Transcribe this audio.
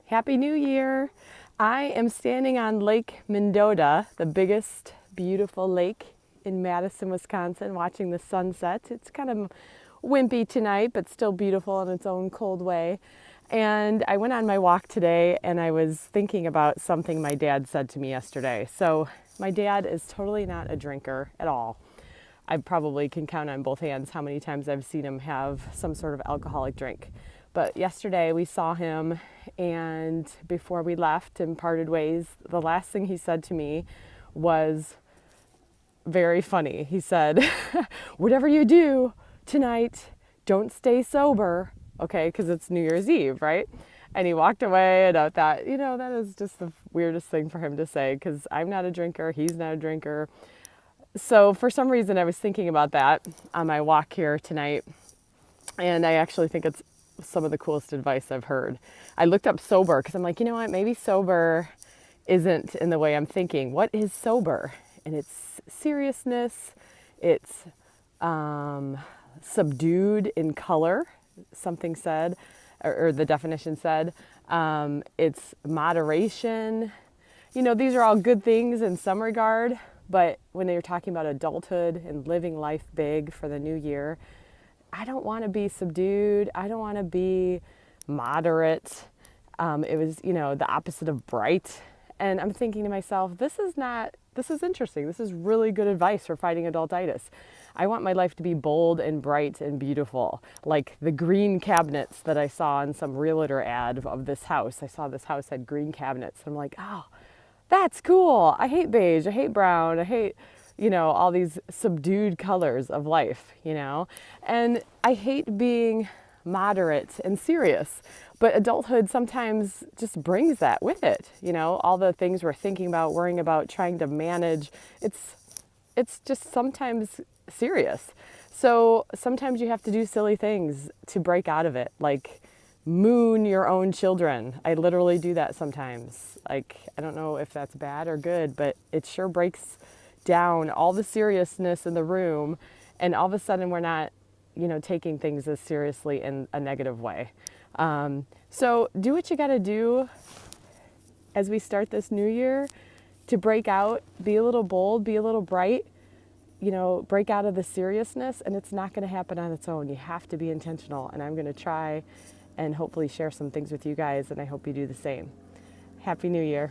Happy New Year! I am standing on Lake Mendota, the biggest, beautiful lake in Madison, Wisconsin, watching the sunset. It's kind of wimpy tonight, but still beautiful in its own cold way. And I went on my walk today and I was thinking about something my dad said to me yesterday. So my dad is totally not a drinker at all. I probably can count on both hands how many times I've seen him have some sort of alcoholic drink. But yesterday we saw him, and before we left and parted ways, the last thing he said to me was very funny. He said, whatever you do tonight, don't stay sober, okay? Because it's New Year's Eve, right? And he walked away, and I thought, that is just the weirdest thing for him to say, because I'm not a drinker, he's not a drinker. So for some reason I was thinking about that on my walk here tonight, and I actually think it's some of the coolest advice I've heard. I looked up sober because I'm like, you know what, maybe sober isn't in the way I'm thinking. What is sober? And it's seriousness, it's subdued in color, something said, or the definition said. It's moderation. These are all good things in some regard, but when you're talking about adulthood and living life big for the new year, I don't want to be subdued. I don't want to be moderate. It was, the opposite of bright. And I'm thinking to myself, this is interesting. This is really good advice for fighting adultitis. I want my life to be bold and bright and beautiful, like the green cabinets that I saw in some realtor ad of this house. I saw this house had green cabinets. I'm like, oh, that's cool. I hate beige. I hate brown. I hate all these subdued colors of life, and I hate being moderate and serious, but adulthood sometimes just brings that with it, all the things we're thinking about, worrying about, trying to manage, it's just sometimes serious. So sometimes you have to do silly things to break out of it, like moon your own children. I literally do that sometimes. I don't know if that's bad or good, but it sure breaks down all the seriousness in the room, and all of a sudden we're not taking things as seriously in a negative way. So do what you got to do as we start this new year to break out, be a little bold, be a little bright, break out of the seriousness, and it's not going to happen on its own. You have to be intentional, and I'm going to try and hopefully share some things with you guys, and I hope you do the same. Happy New Year.